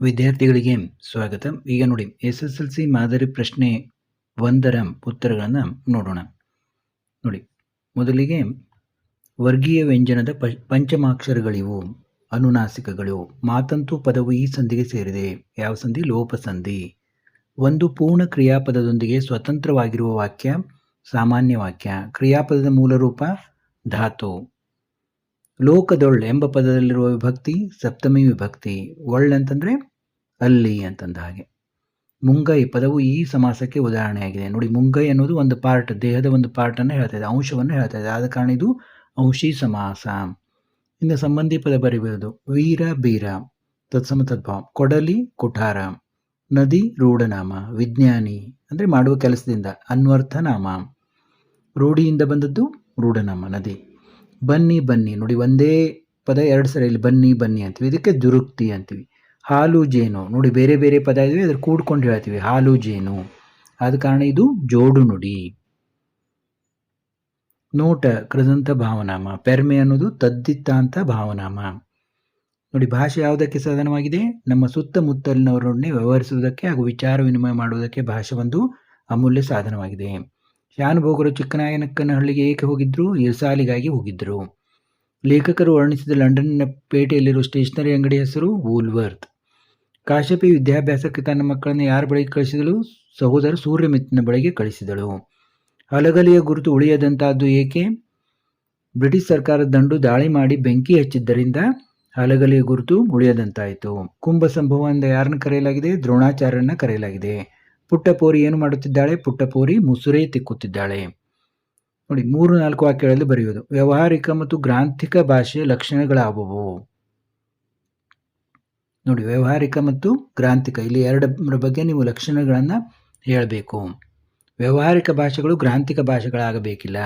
ವಿದ್ಯಾರ್ಥಿಗಳಿಗೆ ಸ್ವಾಗತ. ಈಗ ನೋಡಿ, SSLC ಮಾದರಿ ಪ್ರಶ್ನೆ 1ರ ಉತ್ತರಗಳನ್ನು ನೋಡೋಣ. ನೋಡಿ, ಮೊದಲಿಗೆ ವರ್ಗೀಯ ವ್ಯಂಜನದ ಪಂಚಮಾಕ್ಷರಗಳಿವು, ಅನುನಾಸಿಕಗಳು. ಮಾತಂತು ಪದವು ಈ ಸಂಧಿಗೆ ಸೇರಿದೆ. ಯಾವ ಸಂಧಿ? ಲೋಪಸಂಧಿ. ಒಂದು ಪೂರ್ಣ ಕ್ರಿಯಾಪದದೊಂದಿಗೆ ಸ್ವತಂತ್ರವಾಗಿರುವ ವಾಕ್ಯ ಸಾಮಾನ್ಯ ವಾಕ್ಯ. ಕ್ರಿಯಾಪದದ ಮೂಲರೂಪ ಧಾತು. ಲೋಕದೊಳ್ ಎಂಬ ಪದದಲ್ಲಿರುವ ವಿಭಕ್ತಿ ಸಪ್ತಮಿ ವಿಭಕ್ತಿ. ಒಳ್ ಅಂತಂದರೆ ಅಲ್ಲಿ ಅಂತಂದ ಹಾಗೆ. ಮುಂಗೈ ಪದವು ಈ ಸಮಾಸಕ್ಕೆ ಉದಾಹರಣೆಯಾಗಿದೆ. ನೋಡಿ, ಮುಂಗೈ ಅನ್ನೋದು ಒಂದು ಪಾರ್ಟ್, ದೇಹದ ಒಂದು ಪಾರ್ಟನ್ನು ಹೇಳ್ತಾ ಇದೆ, ಅಂಶವನ್ನು ಹೇಳ್ತಾ ಇದೆ. ಆದ ಕಾರಣ ಇದು ಅಂಶಿ ಸಮಾಸ. ಇನ್ನು ಸಂಬಂಧಿ ಪದ ಬರೀಬಹುದು. ವೀರ ಬೀರ, ತತ್ಸಮ ತದ್ಭಾವ. ಕೊಡಲಿ ಕುಠಾರ. ನದಿ ರೂಢನಾಮ. ವಿಜ್ಞಾನಿ ಅಂದರೆ ಮಾಡುವ ಕೆಲಸದಿಂದ. ಅನ್ವರ್ಥ ನಾಮ. ರೂಢಿಯಿಂದ ಬಂದದ್ದು ರೂಢನಾಮ ನದಿ. ಬನ್ನಿ ಬನ್ನಿ. ನೋಡಿ, ಒಂದೇ ಪದ ಎರಡು ಸರಿ ಇಲ್ಲಿ ಬನ್ನಿ ಬನ್ನಿ ಅಂತೀವಿ, ಇದಕ್ಕೆ ದುರುಕ್ತಿ ಅಂತೀವಿ. ಹಾಲು ಜೇನು. ನೋಡಿ, ಬೇರೆ ಬೇರೆ ಪದ ಇದ್ವಿ, ಅದ್ರ ಕೂಡ್ಕೊಂಡು ಹೇಳ್ತೀವಿ ಹಾಲು ಜೇನು. ಆದ ಕಾರಣ ಇದು ಜೋಡು ನುಡಿ. ನೋಟ ಕೃದಂತ ಭಾವನಾಮ. ಪೆರ್ಮೆ ಅನ್ನೋದು ತದ್ದಿತ್ತಾಂತ ಭಾವನಾಮ. ನೋಡಿ, ಭಾಷೆ ಯಾವುದಕ್ಕೆ ಸಾಧನವಾಗಿದೆ? ನಮ್ಮ ಸುತ್ತಮುತ್ತಲಿನವರೊಡನೆ ವ್ಯವಹರಿಸುವುದಕ್ಕೆ ಹಾಗೂ ವಿಚಾರ ವಿನಿಮಯ ಮಾಡುವುದಕ್ಕೆ ಭಾಷೆ ಒಂದು ಅಮೂಲ್ಯ ಸಾಧನವಾಗಿದೆ. ಶಾನುಭೋಗರು ಚಿಕ್ಕನಾಯನಕ್ಕನಹಳ್ಳಿಗೆ ಏಕೆ ಹೋಗಿದ್ರು? ಇರ್ಸಾಲಿಗಾಗಿ ಹೋಗಿದ್ದರು. ಲೇಖಕರು ವರ್ಣಿಸಿದ ಲಂಡನ್ನಿನ ಪೇಟೆಯಲ್ಲಿರುವ ಸ್ಟೇಷನರಿ ಅಂಗಡಿ ಹೆಸರು ವೂಲ್ವರ್ತ್. ಕಾಶ್ಯಪಿ ವಿದ್ಯಾಭ್ಯಾಸಕ್ಕೆ ತನ್ನ ಮಕ್ಕಳನ್ನು ಯಾರ ಬಳಿಗೆ ಕಳಿಸಿದಳು? ಸಹೋದರ ಸೂರ್ಯಮಿತ್ರನ ಬಳಿಗೆ ಕಳಿಸಿದಳು. ಹಲಗಲಿಯ ಗುರುತು ಉಳಿಯದಂತಹದ್ದು ಏಕೆ? ಬ್ರಿಟಿಷ್ ಸರ್ಕಾರದ ದಂಡು ದಾಳಿ ಮಾಡಿ ಬೆಂಕಿ ಹಚ್ಚಿದ್ದರಿಂದ ಹಲಗಲಿಯ ಗುರುತು ಉಳಿಯದಂತಾಯಿತು. ಕುಂಭ ಸಂಭವ ಎಂದ ಯಾರನ್ನು ಕರೆಯಲಾಗಿದೆ? ದ್ರೋಣಾಚಾರ್ಯರನ್ನ ಕರೆಯಲಾಗಿದೆ. ಪುಟ್ಟಪೋರಿ ಏನು ಮಾಡುತ್ತಿದ್ದಾಳೆ? ಪುಟ್ಟಪೋರಿ ಮುಸುರೆ ತಿಕ್ಕುತ್ತಿದ್ದಾಳೆ. ನೋಡಿ, 3-4 ವಾಕ್ಯಗಳಲ್ಲಿ ಬರೆಯುವುದು. ವ್ಯಾವಹಾರಿಕ ಮತ್ತು ಗ್ರಾಂಥಿಕ ಭಾಷೆಯ ಲಕ್ಷಣಗಳಾವುವು? ನೋಡಿ, ವ್ಯಾವಹಾರಿಕ ಮತ್ತು ಗ್ರಾಂಥಿಕ, ಇಲ್ಲಿ ಎರಡರ ಬಗ್ಗೆ ನೀವು ಲಕ್ಷಣಗಳನ್ನು ಹೇಳಬೇಕು. ವ್ಯಾವಹಾರಿಕ ಭಾಷೆಗಳು ಗ್ರಾಂಥಿಕ ಭಾಷೆಗಳಾಗಬೇಕಿಲ್ಲ.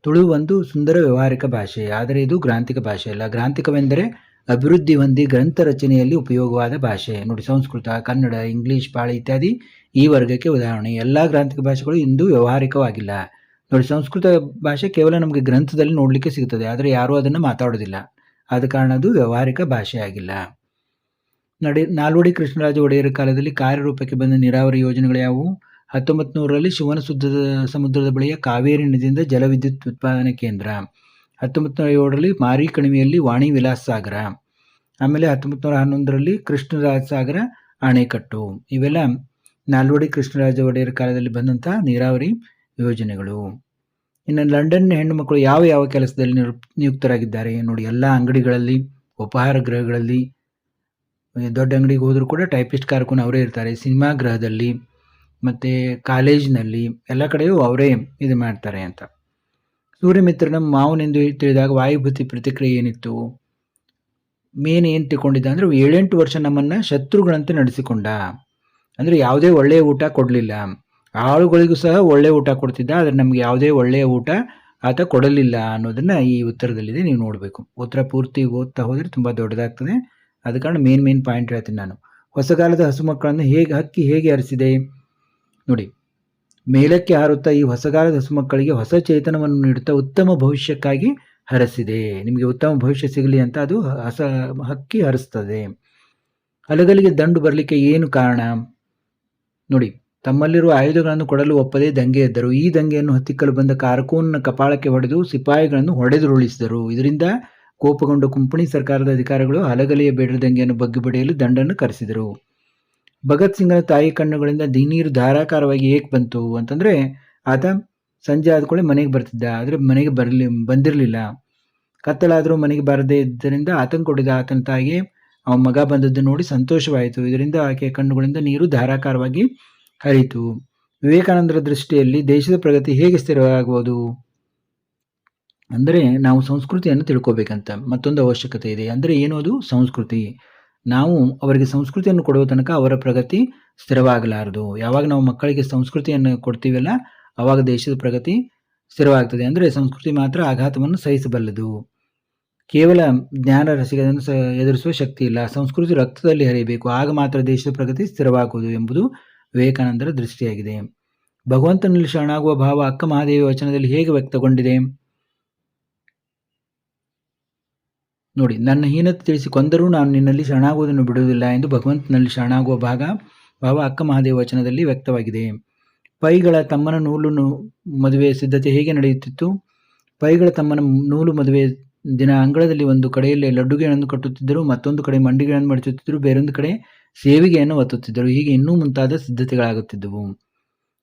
ತುಳು ಒಂದು ಸುಂದರ ವ್ಯಾವಹಾರಿಕ ಭಾಷೆ, ಆದರೆ ಇದು ಗ್ರಾಂಥಿಕ ಭಾಷೆ ಅಲ್ಲ. ಗ್ರಾಂಥಿಕವೆಂದರೆ ಅಭಿವೃದ್ಧಿ ಹೊಂದಿ ಗ್ರಂಥ ರಚನೆಯಲ್ಲಿ ಉಪಯೋಗವಾದ ಭಾಷೆ. ನೋಡಿ, ಸಂಸ್ಕೃತ, ಕನ್ನಡ, ಇಂಗ್ಲಿಷ್, ಪಾಳಿ ಇತ್ಯಾದಿ ಈ ವರ್ಗಕ್ಕೆ ಉದಾಹರಣೆ. ಎಲ್ಲ ಗ್ರಾಂಥಿಕ ಭಾಷೆಗಳು ಇಂದು ವ್ಯಾವಹಾರಿಕವಾಗಿಲ್ಲ. ನೋಡಿ, ಸಂಸ್ಕೃತ ಭಾಷೆ ಕೇವಲ ನಮಗೆ ಗ್ರಂಥದಲ್ಲಿ ನೋಡಲಿಕ್ಕೆ ಸಿಗುತ್ತದೆ, ಆದರೆ ಯಾರೂ ಅದನ್ನು ಮಾತಾಡೋದಿಲ್ಲ. ಆದ ಕಾರಣ ಅದು ವ್ಯಾವಹಾರಿಕ ಭಾಷೆ ಆಗಿಲ್ಲ. ನಾಲ್ವಡಿ ಕೃಷ್ಣರಾಜ ಒಡೆಯರ ಕಾಲದಲ್ಲಿ ಕಾರ್ಯರೂಪಕ್ಕೆ ಬಂದ ನೀರಾವರಿ ಯೋಜನೆಗಳು ಯಾವುವು? 1900ರಲ್ಲಿ ಶಿವನ ಸಮುದ್ರದ ಬಳಿಯ ಕಾವೇರಿ ನದಿಯಿಂದ ಜಲವಿದ್ಯುತ್ ಉತ್ಪಾದನೆ ಕೇಂದ್ರ. 1907ರಲ್ಲಿ ಮಾರಿ ಕಣಿವೆಯಲ್ಲಿ ವಾಣಿ ವಿಲಾಸ್ ಸಾಗರ. ಆಮೇಲೆ 1911ರಲ್ಲಿ ಕೃಷ್ಣರಾಜ ಸಾಗರ ಅಣೆಕಟ್ಟು. ಇವೆಲ್ಲ ನಾಲ್ವಡಿ ಕೃಷ್ಣರಾಜ ಒಡೆಯರ ಕಾಲದಲ್ಲಿ ಬಂದಂಥ ನೀರಾವರಿ ಯೋಜನೆಗಳು. ಇನ್ನು ಲಂಡನ್ನ ಹೆಣ್ಣು ಮಕ್ಕಳು ಯಾವ ಯಾವ ಕೆಲಸದಲ್ಲಿ ನಿಯುಕ್ತರಾಗಿದ್ದಾರೆ? ನೋಡಿ, ಎಲ್ಲ ಅಂಗಡಿಗಳಲ್ಲಿ, ಉಪಹಾರ ಗೃಹಗಳಲ್ಲಿ, ದೊಡ್ಡ ಅಂಗಡಿಗೆ ಹೋದರೂ ಕೂಡ ಟೈಪಿಸ್ಟ್ ಕಾರ್ಕುನ ಅವರೇ ಇರ್ತಾರೆ. ಸಿನಿಮಾ ಗೃಹದಲ್ಲಿ ಮತ್ತು ಕಾಲೇಜಿನಲ್ಲಿ ಎಲ್ಲ ಕಡೆಯೂ ಅವರೇ ಇದು ಮಾಡ್ತಾರೆ ಅಂತ. ಸೂರ್ಯಮಿತ್ರನ ಮಾವನೆಂದು ತಿಳಿದಾಗ ವಾಯುಭೂತಿ ಪ್ರತಿಕ್ರಿಯೆ ಏನಿತ್ತು? ಮೇನ್ ಏನು ತಿಳ್ಕೊಂಡಿದ್ದ ಅಂದರೆ 7-8 ವರ್ಷ ನಮ್ಮನ್ನು ಶತ್ರುಗಳಂತೆ ನಡೆಸಿಕೊಂಡ. ಅಂದರೆ ಯಾವುದೇ ಒಳ್ಳೆಯ ಊಟ ಕೊಡಲಿಲ್ಲ. ಆಳುಗಳಿಗೂ ಸಹ ಒಳ್ಳೆಯ ಊಟ ಕೊಡ್ತಿದ್ದ, ಆದರೆ ನಮಗೆ ಯಾವುದೇ ಒಳ್ಳೆಯ ಊಟ ಆತ ಕೊಡಲಿಲ್ಲ ಅನ್ನೋದನ್ನು ಈ ಉತ್ತರದಲ್ಲಿದೆ, ನೀವು ನೋಡಬೇಕು. ಉತ್ತರ ಪೂರ್ತಿ ಓದ್ತಾ ಹೋದರೆ ತುಂಬ ದೊಡ್ಡದಾಗ್ತದೆ. ಆದ ಕಾರಣ ಮೇನ್ ಪಾಯಿಂಟ್ ಹೇಳ್ತೀನಿ ನಾನು. ಹೊಸಗಾಲದ ಹಸು ಮಕ್ಕಳನ್ನು ಹಕ್ಕಿ ಹೇಗೆ ಹರಿಸಿದೆ? ನೋಡಿ, ಮೇಲಕ್ಕೆ ಹಾರುತ್ತಾ ಈ ಹೊಸಗಾಲದ ಹಸು ಮಕ್ಕಳಿಗೆ ಹೊಸ ಚೇತನವನ್ನು ನೀಡುತ್ತಾ ಉತ್ತಮ ಭವಿಷ್ಯಕ್ಕಾಗಿ ಹರಸಿದೆ. ನಿಮಗೆ ಉತ್ತಮ ಭವಿಷ್ಯ ಸಿಗಲಿ ಅಂತ ಅದು ಹಕ್ಕಿ ಹರಿಸ್ತದೆ. ಹಲಗಲಿಗೆ ದಂಡು ಬರಲಿಕ್ಕೆ ಏನು ಕಾರಣ? ನೋಡಿ, ತಮ್ಮಲ್ಲಿರುವ ಆಯುಧಗಳನ್ನು ಕೊಡಲು ಒಪ್ಪದೆ ದಂಗೆ ಎದ್ದರು. ಈ ದಂಗೆಯನ್ನು ಹತ್ತಿಕ್ಕಲು ಬಂದ ಕಾರ್ಕೂನ್ನ ಕಪಾಳಕ್ಕೆ ಹೊಡೆದು ಸಿಪಾಯಿಗಳನ್ನು ಹೊಡೆದುರುಳಿಸಿದರು. ಇದರಿಂದ ಕೋಪಗೊಂಡ ಕುಂಪಣಿ ಸರ್ಕಾರದ ಅಧಿಕಾರಿಗಳು ಹಲಗಲಿಯ ಬೇಡರ ದಂಗೆಯನ್ನು ಬಗ್ಗಿ ಬಡಿಯಲು ದಂಡನ್ನು ಕರೆಸಿದರು. ಭಗತ್ ಸಿಂಗನ ತಾಯಿ ಕಣ್ಣುಗಳಿಂದ ನೀರು ಧಾರಾಕಾರವಾಗಿ ಏಕೆ ಬಂತು ಅಂತಂದರೆ, ಆತ ಸಂಜೆ ಆದ್ಕೊಳ್ಳಿ ಮನೆಗೆ ಬರ್ತಿದ್ದ, ಆದರೆ ಮನೆಗೆ ಬಂದಿರಲಿಲ್ಲ. ಕತ್ತಲಾದರೂ ಮನೆಗೆ ಬರದೇ ಇದ್ದರಿಂದ ಆತಂಕಗೊಂಡಿದ್ದ ಆತನ ತಾಯಿಗೆ ಅವನ ಮಗ ಬಂದದ್ದು ನೋಡಿ ಸಂತೋಷವಾಯಿತು. ಇದರಿಂದ ಆಕೆಯ ಕಣ್ಣುಗಳಿಂದ ನೀರು ಧಾರಾಕಾರವಾಗಿ ಹರಿಯಿತು. ವಿವೇಕಾನಂದರ ದೃಷ್ಟಿಯಲ್ಲಿ ದೇಶದ ಪ್ರಗತಿ ಹೇಗೆ ಸ್ಥಿರವಾಗುವುದು ಅಂದರೆ ನಾವು ಸಂಸ್ಕೃತಿಯನ್ನು ತಿಳ್ಕೋಬೇಕಂತ ಮತ್ತೊಂದು ಅವಶ್ಯಕತೆ ಇದೆ. ಅಂದರೆ ಏನು ಅದು? ಸಂಸ್ಕೃತಿ. ನಾವು ಅವರಿಗೆ ಸಂಸ್ಕೃತಿಯನ್ನು ಕೊಡುವ ತನಕ ಅವರ ಪ್ರಗತಿ ಸ್ಥಿರವಾಗಲಾರದು. ಯಾವಾಗ ನಾವು ಮಕ್ಕಳಿಗೆ ಸಂಸ್ಕೃತಿಯನ್ನು ಕೊಡ್ತೀವಲ್ಲ, ಆವಾಗ ದೇಶದ ಪ್ರಗತಿ ಸ್ಥಿರವಾಗ್ತದೆ. ಅಂದರೆ ಸಂಸ್ಕೃತಿ ಮಾತ್ರ ಆಘಾತವನ್ನು ಸಹಿಸಬಲ್ಲದು. ಕೇವಲ ಜ್ಞಾನ ರಸಿಕದನ್ನು ಎದುರಿಸುವ ಶಕ್ತಿ ಇಲ್ಲ. ಸಂಸ್ಕೃತಿ ರಕ್ತದಲ್ಲಿ ಹರಿಯಬೇಕು, ಆಗ ಮಾತ್ರ ದೇಶದ ಪ್ರಗತಿ ಸ್ಥಿರವಾಗುವುದು ಎಂಬುದು ವಿವೇಕಾನಂದರ ದೃಷ್ಟಿಯಾಗಿದೆ. ಭಗವಂತನಲ್ಲಿ ಶರಣಾಗುವ ಭಾವ ಅಕ್ಕ ಮಹಾದೇವಿ ವಚನದಲ್ಲಿ ಹೇಗೆ ವ್ಯಕ್ತಗೊಂಡಿದೆ? ನೋಡಿ, ನನ್ನ ಹೀನತೆ ತಿಳಿಸಿ ಕೊಂದರೂ ನಾನು ನಿನ್ನಲ್ಲಿ ಶರಣಾಗುವುದನ್ನು ಬಿಡುವುದಿಲ್ಲ ಎಂದು ಭಗವಂತನಲ್ಲಿ ಶರಣಾಗುವ ಭಾವ ಅಕ್ಕ ಮಹಾದೇವ ವಚನದಲ್ಲಿ ವ್ಯಕ್ತವಾಗಿದೆ. ಪೈಗಳ ತಮ್ಮನ ನೂಲು ಮದುವೆ ಸಿದ್ಧತೆ ಹೇಗೆ ನಡೆಯುತ್ತಿತ್ತು? ಪೈಗಳ ತಮ್ಮನ ನೂಲು ಮದುವೆ ದಿನ ಅಂಗಳದಲ್ಲಿ ಒಂದು ಕಡೆಯಲ್ಲಿ ಲಡ್ಡುಗೆಯನ್ನು ಕಟ್ಟುತ್ತಿದ್ದರು, ಮತ್ತೊಂದು ಕಡೆ ಮಂಡಿಗೆಯನ್ನು ಮಡಚುತ್ತಿದ್ದರು, ಬೇರೊಂದು ಕಡೆ ಸೇವಿಗೆಯನ್ನು ಒತ್ತುತ್ತಿದ್ದರು. ಹೀಗೆ ಇನ್ನೂ ಮುಂತಾದ ಸಿದ್ಧತೆಗಳಾಗುತ್ತಿದ್ದವು.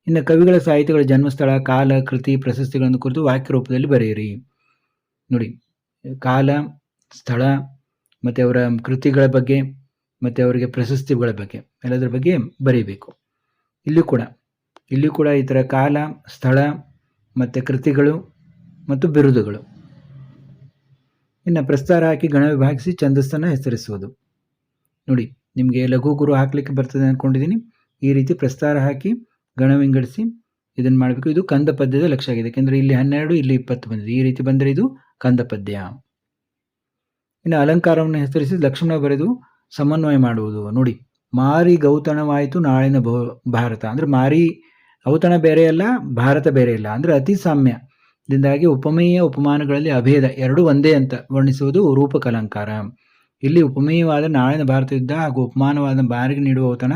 ಇನ್ನು ಕವಿಗಳ ಸಾಹಿತ್ಯಗಳ ಜನ್ಮಸ್ಥಳ, ಕಾಲ, ಕೃತಿ, ಪ್ರಶಸ್ತಿಗಳನ್ನು ಕುರಿತು ವಾಕ್ಯ ರೂಪದಲ್ಲಿ ಬರೆಯಿರಿ. ನೋಡಿ, ಕಾಲ, ಸ್ಥಳ ಮತ್ತು ಅವರ ಕೃತಿಗಳ ಬಗ್ಗೆ ಮತ್ತು ಅವರಿಗೆ ಪ್ರಶಸ್ತಿಗಳ ಬಗ್ಗೆ ಎಲ್ಲದರ ಬಗ್ಗೆ ಬರೀಬೇಕು. ಇಲ್ಲಿಯೂ ಕೂಡ ಈ ಥರ ಕಾಲ, ಸ್ಥಳ ಮತ್ತು ಕೃತಿಗಳು ಮತ್ತು ಬಿರುದುಗಳು. ಇನ್ನು ಪ್ರಸ್ತಾರ ಹಾಕಿ ಗಣ ವಿಭಾಗಿಸಿ ಛಂದಸ್ಸನ್ನು ಹೆಸರಿಸುವುದು. ನೋಡಿ, ನಿಮಗೆ ಲಘು ಗುರು ಹಾಕಲಿಕ್ಕೆ ಬರ್ತದೆ ಅಂದ್ಕೊಂಡಿದ್ದೀನಿ. ಈ ರೀತಿ ಪ್ರಸ್ತಾರ ಹಾಕಿ ಗಣ ವಿಂಗಡಿಸಿ ಇದನ್ನು ಮಾಡಬೇಕು. ಇದು ಕಂದ ಪದ್ಯದ ಲಕ್ಷ್ಯ ಆಗಿದೆ, ಯಾಕೆಂದರೆ ಇಲ್ಲಿ 12, ಇಲ್ಲಿ 20 ಬಂದಿದೆ. ಈ ರೀತಿ ಬಂದರೆ ಇದು ಕಂದ ಪದ್ಯ. ಇನ್ನು ಅಲಂಕಾರವನ್ನು ಹೆಸರಿಸಿ ಲಕ್ಷ್ಮಣ ಬರೆದು ಸಮನ್ವಯ ಮಾಡುವುದು. ನೋಡಿ, ಮಾರಿ ಗೌತಣವಾಯಿತು ನಾಳಿನ ಭಾರತ. ಅಂದರೆ ಮಾರಿ ಔತಣ ಬೇರೆ ಅಲ್ಲ, ಭಾರತ ಬೇರೆ ಇಲ್ಲ. ಅಂದರೆ ಅತಿ ಸಾಮ್ಯದಿಂದಾಗಿ ಉಪಮೇಯ ಉಪಮಾನಗಳಲ್ಲಿ ಅಭೇದ ಎರಡೂ ಒಂದೇ ಅಂತ ವರ್ಣಿಸುವುದು ರೂಪಕ ಅಲಂಕಾರ. ಇಲ್ಲಿ ಉಪಮೇಯವಾದ ನಾಳಿನ ಭಾರತ ಯುದ್ಧ ಹಾಗೂ ಉಪಮಾನವಾದ ಬಾರಿಗೆ ನೀಡುವ ಔತಣ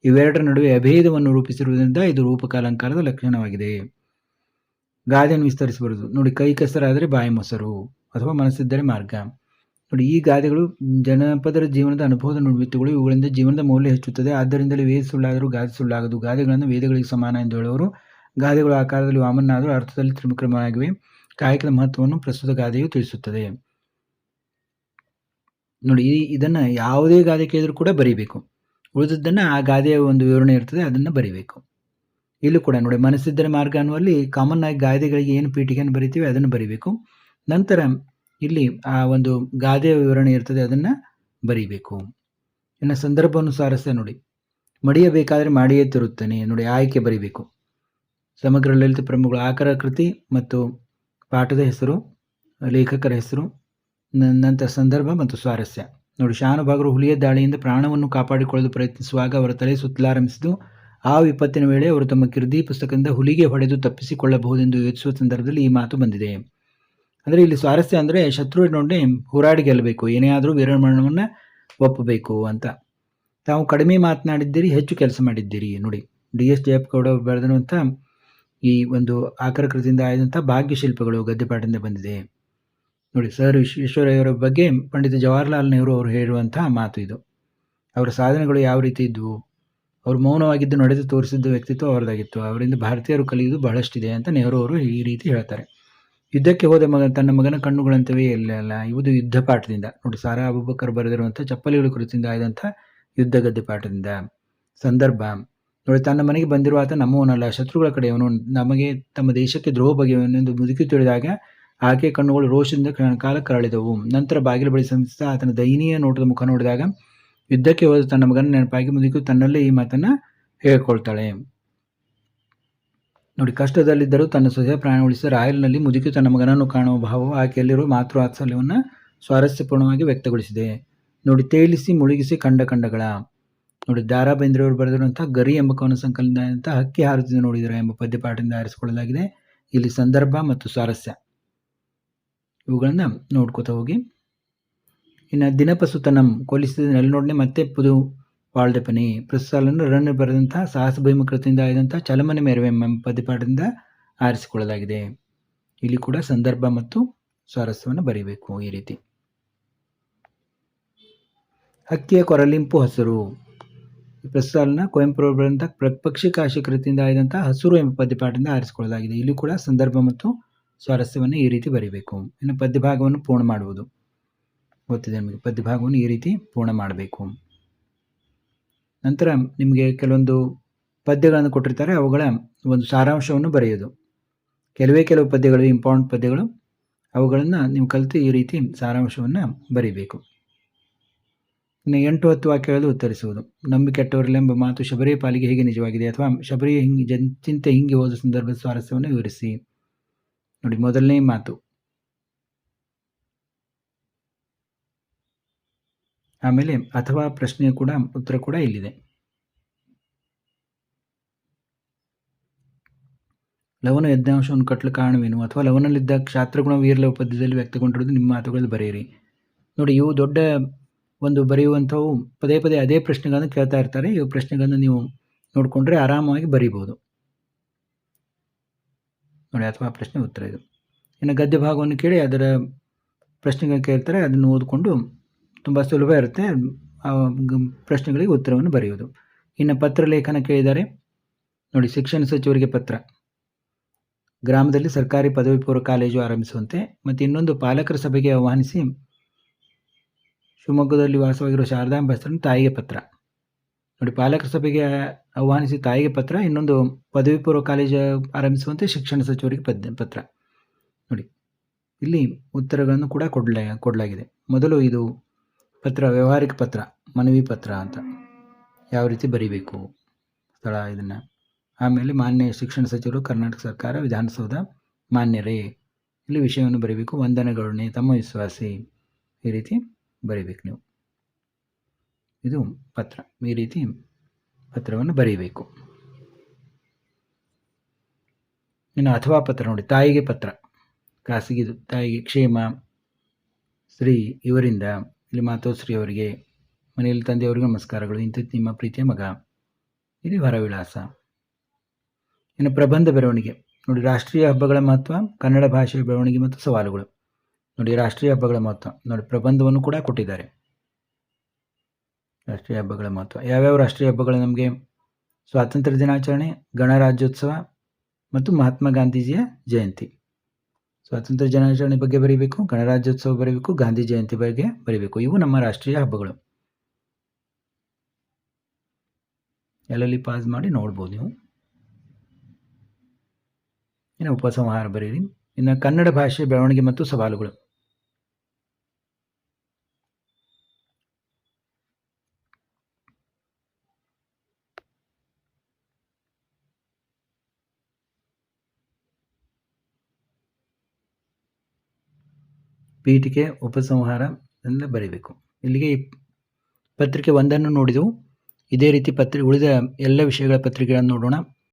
ಇವೆರಡರ ನಡುವೆ ಅಭೇದವನ್ನು ರೂಪಿಸಿರುವುದರಿಂದ ಇದು ರೂಪಕ ಅಲಂಕಾರದ ಲಕ್ಷಣವಾಗಿದೆ. ಗಾದೆಯನ್ನು ವಿಸ್ತರಿಸಬಾರದು. ನೋಡಿ, ಕೈ ಕೆಸರಾದರೆ ಬಾಯಿ ಮೊಸರು ಅಥವಾ ಮನಸ್ಸಿದ್ದರೆ ಮಾರ್ಗ. ನೋಡಿ, ಈ ಗಾದೆಗಳು ಜನಪದರ ಜೀವನದ ಅನುಭವದ ನುಡಿಮುತ್ತುಗಳು. ಇವುಗಳಿಂದ ಜೀವನದ ಮೌಲ್ಯ ಹೆಚ್ಚುತ್ತದೆ. ಆದ್ದರಿಂದಲೇ ವೇದ ಸುಳ್ಳಾದರೂ ಗಾದೆ ಸುಳ್ಳಾಗದು. ಗಾದೆಗಳನ್ನು ವೇದಗಳಿಗೆ ಸಮಾನ ಎಂದು ಹೇಳುವರು. ಗಾದೆಗಳು ಆಕಾರದಲ್ಲಿ ವಾಮನಾದರೂ ಅರ್ಥದಲ್ಲಿ ತ್ರಿವಿಕ್ರಮವಾಗಿವೆ. ಕಾಯಕದ ಮಹತ್ವವನ್ನು ಪ್ರಸ್ತುತ ಗಾದೆಯು ತಿಳಿಸುತ್ತದೆ. ನೋಡಿ, ಇದನ್ನು ಯಾವುದೇ ಗಾದೆ ಕೇಳಿದರೂ ಕೂಡ ಬರೀಬೇಕು. ಉಳಿದದ್ದನ್ನು ಆ ಗಾದೆಯ ಒಂದು ವಿವರಣೆ ಇರ್ತದೆ, ಅದನ್ನು ಬರೀಬೇಕು. ಇಲ್ಲೂ ಕೂಡ ನೋಡಿ, ಮನಸ್ಸಿದ್ದರೆ ಮಾರ್ಗ ಅನ್ನುವಲ್ಲಿ ಕಾಮನ್ ಆಗಿ ಗಾದೆಗಳಿಗೆ ಏನು ಪೀಠಿಗೆಯನ್ನು ಬರಿತೀವಿ ಅದನ್ನು ಬರೀಬೇಕು. ನಂತರ ಇಲ್ಲಿ ಆ ಒಂದು ಗಾದೆಯ ವಿವರಣೆ ಇರ್ತದೆ, ಅದನ್ನು ಬರೀಬೇಕು. ಇನ್ನು ಸಂದರ್ಭವನ್ನು ಸಾರಸ್ಯ. ನೋಡಿ, ಮಡಿಯಬೇಕಾದರೆ ಮಾಡಿಯೇ ತಿರುತ್ತಾನೆ. ನೋಡಿ, ಆಯ್ಕೆ ಬರೀಬೇಕು. ಸಮಗ್ರ ಲಲಿತ ಪ್ರಮುಖಗಳು ಆಕರ ಕೃತಿ ಮತ್ತು ಪಾಠದ ಹೆಸರು, ಲೇಖಕರ ಹೆಸರು, ನಂತರ ಸಂದರ್ಭ ಮತ್ತು ಸ್ವಾರಸ್ಯ. ನೋಡಿ, ಶಾನುಭಾಗರು ಹುಲಿಯ ದಾಳಿಯಿಂದ ಪ್ರಾಣವನ್ನು ಕಾಪಾಡಿಕೊಳ್ಳಲು ಪ್ರಯತ್ನಿಸುವಾಗ ಅವರ ತಲೆ ಸುತ್ತಲಾರಂಭಿಸಿದ್ದು. ಆ ವಿಪತ್ತಿನ ವೇಳೆ ಅವರು ತಮ್ಮ ಕಿರ್ದಿ ಪುಸ್ತಕದಿಂದ ಹುಲಿಗೆ ಹೊಡೆದು ತಪ್ಪಿಸಿಕೊಳ್ಳಬಹುದೆಂದು ಯೋಚಿಸುವ ಸಂದರ್ಭದಲ್ಲಿ ಈ ಮಾತು ಬಂದಿದೆ. ಅಂದರೆ ಇಲ್ಲಿ ಸ್ವಾರಸ್ಯ ಅಂದರೆ ಶತ್ರುವಿನೊಡನೆ ಹೋರಾಡಿ ಗೆಲ್ಲಬೇಕು, ಏನೇ ಆದರೂ ವೀರಮರಣವನ್ನು ಒಪ್ಪಬೇಕು ಅಂತ. ತಾವು ಕಡಿಮೆ ಮಾತನಾಡಿದ್ದೀರಿ, ಹೆಚ್ಚು ಕೆಲಸ ಮಾಡಿದ್ದೀರಿ. ನೋಡಿ, DS ಜಯಪ್ಪಗೌಡ ಬರೆದಿರುವಂಥ ಈ ಒಂದು ಆಕರ ಕೃತಿಯಿಂದ ಆದಂಥ ಭಾಗ್ಯಶಿಲ್ಪಗಳು ಗದ್ಯಪಾಠದಿಂದ ಬಂದಿದೆ. ನೋಡಿ, ಸರ್ ವಿಶ್ವೇಶ್ವರಯ್ಯವರ ಬಗ್ಗೆ ಪಂಡಿತ ಜವಾಹರ್ಲಾಲ್ ನೆಹರು ಅವರು ಹೇಳುವಂಥ ಮಾತು ಇದು. ಅವರ ಸಾಧನೆಗಳು ಯಾವ ರೀತಿ ಇದ್ದವು, ಅವರು ಮೌನವಾಗಿದ್ದು ನಡೆದು ತೋರಿಸಿದ್ದ ವ್ಯಕ್ತಿತ್ವ ಅವರದಾಗಿತ್ತು. ಅವರಿಂದ ಭಾರತೀಯರು ಕಲಿಯುವುದು ಬಹಳಷ್ಟಿದೆ ಅಂತ ನೆಹರು ಅವರು ಈ ರೀತಿ ಹೇಳ್ತಾರೆ. ಯುದ್ಧಕ್ಕೆ ಹೋದ ತನ್ನ ಮಗನ ಕಣ್ಣುಗಳಂತವೇ ಇಲ್ಲ ಇವುದು ಯುದ್ಧ ಪಾಠದಿಂದ. ನೋಡಿ, ಸಾರಾ ಅಬೂಬಕರ್ ಬರೆದಿರುವಂಥ ಚಪ್ಪಲಿಗಳ ಕುರಿತಿಂದ ಆದಂಥ ಯುದ್ಧ ಗದ್ಯ ಪಾಠದಿಂದ. ಸಂದರ್ಭ ನೋಡಿ, ತನ್ನ ಮನೆಗೆ ಬಂದಿರುವ ಆತ ನಮ್ಮವನಲ್ಲ, ಶತ್ರುಗಳ ಕಡೆಯವನು, ನಮಗೆ ತಮ್ಮ ದೇಶಕ್ಕೆ ದ್ರೋಹ ಬಗೆಯವನೆಂದು ಮುದುಕಿ ತಿಳಿದಾಗ ಆಕೆಯ ಕಣ್ಣುಗಳು ರೋಷದಿಂದ ಕಾಲ ಕರಳಿದವು. ನಂತರ ಬಾಗಿಲು ಬಳಿ ಸಂಧಿಸಿದ ಆತನ ದಯನೀಯ ನೋಟದ ಮುಖ ನೋಡಿದಾಗ ಯುದ್ಧಕ್ಕೆ ಹೋದ ತನ್ನ ಮಗನ ನೆನಪಾಗಿ ಮುದುಕಿ ತನ್ನಲ್ಲೇ ಈ ಮಾತನ್ನು ಹೇಳಿಕೊಳ್ತಾಳೆ. ನೋಡಿ, ಕಷ್ಟದಲ್ಲಿದ್ದರೂ ತನ್ನ ಸೊಸೆಯ ಪ್ರಾಣ ಉಳಿಸಿದ ರಾಯಲ್ನಲ್ಲಿ ಮುದುಕಿ ತನ್ನ ಮಗನನ್ನು ಕಾಣುವ ಭಾವವು ಆಕೆಯಲ್ಲಿರುವ ಮಾತೃ ವಾತ್ಸಲ್ಯವನ್ನು ಸ್ವಾರಸ್ಯಪೂರ್ಣವಾಗಿ ವ್ಯಕ್ತಗೊಳಿಸಿದೆ. ನೋಡಿ, ತೇಲಿಸಿ ಮುಳುಗಿಸಿ ಕಂಡಗಳ. ನೋಡಿ, ದಾರಾ ಬೇಂದ್ರೆಯವರು ಬರೆದಿರುವಂಥ ಗರಿ ಎಂಬ ಕವನ ಸಂಕಲನದಿಂದ ಹಕ್ಕಿ ಹಾರುತ್ತಿದೆ ನೋಡಿದರೆ ಎಂಬ ಪದ್ಯಪಾಠದಿಂದ ಆರಿಸಿಕೊಳ್ಳಲಾಗಿದೆ. ಇಲ್ಲಿ ಸಂದರ್ಭ ಮತ್ತು ಸ್ವಾರಸ್ಯ ಇವುಗಳನ್ನು ನೋಡ್ಕೋತಾ ಹೋಗಿ. ಇನ್ನು ದಿನಪಸುತನಂ ಕೊಲಿಸಿದ ನೆಲನೋಡನೆ ಮತ್ತೆ ಪುದು ವಾಳ್ದೆಪನಿ ಪ್ರಸ್ತುತವನ್ನು ರನ್ ಬರೆದಂಥ ಸಾಹಸ ಭೀಮ ಕೃತಿಯಿಂದ ಆದಂಥ ಚಲಮನೆ ಮೆರವೆ ಎಂಬ ಪದ್ಯಪಾಠದಿಂದ ಆರಿಸಿಕೊಳ್ಳಲಾಗಿದೆ. ಇಲ್ಲಿ ಕೂಡ ಸಂದರ್ಭ ಮತ್ತು ಸ್ವಾರಸ್ಯವನ್ನು ಬರೀಬೇಕು. ಈ ರೀತಿ ಹಕ್ಕಿಯ ಕೊರಲಿಂಪು ಹಸಿರು ಪ್ರಸ್ತುತನ ಕುವೆಂಪು ಬರೆದಂಥ ಪಕ್ಷಿ ಕಾಶಿ ಕೃತಿಯಿಂದ ಆದಂಥ ಹಸಿರು ಎಂಬ ಪದ್ಯಪಾಠದಿಂದ ಆರಿಸಿಕೊಳ್ಳಲಾಗಿದೆ. ಇಲ್ಲಿ ಕೂಡ ಸಂದರ್ಭ ಮತ್ತು ಸ್ವಾರಸ್ಯವನ್ನು ಈ ರೀತಿ ಬರೀಬೇಕು. ಇನ್ನು ಪದ್ಯಭಾಗವನ್ನು ಪೂರ್ಣ ಮಾಡುವುದು ಗೊತ್ತಿದೆ ನಿಮಗೆ. ಪದ್ಯಭಾಗವನ್ನು ಈ ರೀತಿ ಪೂರ್ಣ ಮಾಡಬೇಕು. ನಂತರ ನಿಮಗೆ ಕೆಲವೊಂದು ಪದ್ಯಗಳನ್ನು ಕೊಟ್ಟಿರ್ತಾರೆ, ಅವುಗಳ ಒಂದು ಸಾರಾಂಶವನ್ನು ಬರೆಯೋದು. ಕೆಲವು ಪದ್ಯಗಳು ಇಂಪಾರ್ಟೆಂಟ್ ಪದ್ಯಗಳು, ಅವುಗಳನ್ನು ನೀವು ಕಲಿತು ಈ ರೀತಿ ಸಾರಾಂಶವನ್ನು ಬರೀಬೇಕು. ಇನ್ನು 8-10 ವಾಕ್ಯಗಳಲ್ಲಿ ಉತ್ತರಿಸುವುದು. ನಂಬಿ ಕೆಟ್ಟವರಿಲ್ಲ ಎಂಬ ಮಾತು ಶಬರಿಯ ಪಾಲಿಗೆ ಹೇಗೆ ನಿಜವಾಗಿದೆ, ಅಥವಾ ಶಬರಿಯ ಚಿಂತೆ ಹಿಂಗೆ ಹೋದ ಸಂದರ್ಭದ ಸ್ವಾರಸ್ಯವನ್ನು ವಿವರಿಸಿ. ನೋಡಿ, ಮೊದಲನೇ ಮಾತು. ಆಮೇಲೆ ಅಥವಾ ಪ್ರಶ್ನೆಯ ಕೂಡ ಉತ್ತರ ಕೂಡ ಇಲ್ಲಿದೆ. ಲವನ ಯಜ್ಞಾಂಶವನ್ನು ಕಟ್ಟಲು ಕಾರಣವೇನು, ಅಥವಾ ಲವನಲ್ಲಿದ್ದ ಕ್ಷಾತ್ರಗುಣ ವೀರಲವ ಪದ್ಯದಲ್ಲಿ ವ್ಯಕ್ತಗೊಂಡಿರುವುದು ನಿಮ್ಮ ಮಾತುಗಳಲ್ಲಿ ಬರೆಯಿರಿ. ನೋಡಿ, ಇವು ದೊಡ್ಡ ಒಂದು ಬರೆಯುವಂಥವು ಪದೇ ಪದೇ ಅದೇ ಪ್ರಶ್ನೆಗಳನ್ನು ಕೇಳ್ತಾ ಇರ್ತಾರೆ. ಇವು ಪ್ರಶ್ನೆಗಳನ್ನು ನೀವು ನೋಡಿಕೊಂಡ್ರೆ ಆರಾಮಾಗಿ ಬರೀಬೋದು ನೋಡಿ. ಅಥವಾ ಪ್ರಶ್ನೆ ಉತ್ತರ ಇದು. ಇನ್ನು ಗದ್ಯ ಭಾಗವನ್ನು ಕೇಳಿ ಅದರ ಪ್ರಶ್ನೆಗಳನ್ನು ಕೇಳ್ತಾರೆ, ಅದನ್ನು ಓದಿಕೊಂಡು ತುಂಬ ಸುಲಭ ಇರುತ್ತೆ ಆ ಪ್ರಶ್ನೆಗಳಿಗೆ ಉತ್ತರವನ್ನು ಬರೆಯೋದು. ಇನ್ನು ಪತ್ರ ಲೇಖನ ಕೇಳಿದ್ದಾರೆ ನೋಡಿ. ಶಿಕ್ಷಣ ಸಚಿವರಿಗೆ ಪತ್ರ, ಗ್ರಾಮದಲ್ಲಿ ಸರ್ಕಾರಿ ಪದವಿ ಪೂರ್ವ ಕಾಲೇಜು ಆರಂಭಿಸುವಂತೆ, ಮತ್ತು ಇನ್ನೊಂದು ಪಾಲಕರ ಸಭೆಗೆ ಆಹ್ವಾನಿಸಿ ಶಿವಮೊಗ್ಗದಲ್ಲಿ ವಾಸವಾಗಿರುವ ಶಾರದಾಂಬ ಹೆಸರನ್ನು ತಾಯಿಗೆ ಪತ್ರ ನೋಡಿ. ಪಾಲಕರ ಸಭೆಗೆ ಆಹ್ವಾನಿಸಿ ತಾಯಿಗೆ ಪತ್ರ, ಇನ್ನೊಂದು ಪದವಿ ಪೂರ್ವ ಕಾಲೇಜು ಆರಂಭಿಸುವಂತೆ ಶಿಕ್ಷಣ ಸಚಿವರಿಗೆ ಪತ್ರ ನೋಡಿ. ಇಲ್ಲಿ ಉತ್ತರಗಳನ್ನು ಕೂಡ ಕೊಡಲಾಗಿದೆ. ಮೊದಲು ಇದು ಪತ್ರ ವ್ಯವಹಾರಿಕ ಪತ್ರ, ಮನವಿ ಪತ್ರ ಅಂತ ಯಾವ ರೀತಿ ಬರೀಬೇಕು ಸ್ಥಳ ಇದನ್ನು. ಆಮೇಲೆ ಮಾನ್ಯ ಶಿಕ್ಷಣ ಸಚಿವರು, ಕರ್ನಾಟಕ ಸರ್ಕಾರ, ವಿಧಾನಸೌಧ ಮಾನ್ಯರೇ, ಇಲ್ಲಿ ವಿಷಯವನ್ನು ಬರೀಬೇಕು. ವಂದನೆಗಳನ್ನೇ, ತಮ್ಮ ವಿಶ್ವಾಸಿ, ಈ ರೀತಿ ಬರೀಬೇಕು ನೀವು. ಇದು ಪತ್ರ. ಈ ರೀತಿ ಪತ್ರವನ್ನು ಬರೀಬೇಕು. ಇನ್ನು ಅಥವಾ ಪತ್ರ ನೋಡಿ. ತಾಯಿಗೆ ಪತ್ರ, ಖಾಸಗಿದು. ತಾಯಿಗೆ ಕ್ಷೇಮ ಶ್ರೀ ಇವರಿಂದ, ಇಲ್ಲಿ ಮಾತೋಶ್ರೀ ಅವರಿಗೆ, ಮನೆಯಲ್ಲಿ ತಂದೆಯವರಿಗೆ ನಮಸ್ಕಾರಗಳು, ಇಂಥ ನಿಮ್ಮ ಪ್ರೀತಿಯ ಮಗ, ಇದು ಹೊರವಿಳಾಸ. ಇನ್ನು ಪ್ರಬಂಧ ಬರವಣಿಗೆ ನೋಡಿ. ರಾಷ್ಟ್ರೀಯ ಹಬ್ಬಗಳ ಮಹತ್ವ, ಕನ್ನಡ ಭಾಷೆಯ ಬೆಳವಣಿಗೆ ಮತ್ತು ಸವಾಲುಗಳು ನೋಡಿ. ರಾಷ್ಟ್ರೀಯ ಹಬ್ಬಗಳ ಮಹತ್ವ ನೋಡಿ, ಪ್ರಬಂಧವನ್ನು ಕೂಡ ಕೊಟ್ಟಿದ್ದಾರೆ. ರಾಷ್ಟ್ರೀಯ ಹಬ್ಬಗಳ ಮಹತ್ವ ಯಾವ್ಯಾವ ರಾಷ್ಟ್ರೀಯ ಹಬ್ಬಗಳು ನಮಗೆ? ಸ್ವಾತಂತ್ರ್ಯ ದಿನಾಚರಣೆ, ಗಣರಾಜ್ಯೋತ್ಸವ ಮತ್ತು ಮಹಾತ್ಮ ಗಾಂಧೀಜಿಯ ಜಯಂತಿ. ಸ್ವಾತಂತ್ರ್ಯ ದಿನಾಚರಣೆ ಬಗ್ಗೆ ಬರೀಬೇಕು, ಗಣರಾಜ್ಯೋತ್ಸವ ಬರೀಬೇಕು, ಗಾಂಧಿ ಜಯಂತಿ ಬಗ್ಗೆ ಬರೀಬೇಕು. ಇವು ನಮ್ಮ ರಾಷ್ಟ್ರೀಯ ಹಬ್ಬಗಳು. ಎಲ್ಲೆಲ್ಲಿ ಪಾಸ್ ಮಾಡಿ ನೋಡ್ಬೋದು ನೀವು. ಇನ್ನು ಉಪಸಂಹಾರ ಬರೀರಿ. ಇನ್ನು ಕನ್ನಡ ಭಾಷೆ ಬೆಳವಣಿಗೆ ಮತ್ತು ಸವಾಲುಗಳು. ಪೀಠಿಕೆ, ಉಪಸಂಹಾರ ಎಲ್ಲ ಬರೀಬೇಕು. ಇಲ್ಲಿಗೆ ಪತ್ರಿಕೆ ಒಂದನ್ನು ನೋಡಿದೆವು. ಇದೇ ರೀತಿ ಉಳಿದ ಎಲ್ಲ ವಿಷಯಗಳ ಪತ್ರಿಕೆಗಳನ್ನು ನೋಡೋಣ.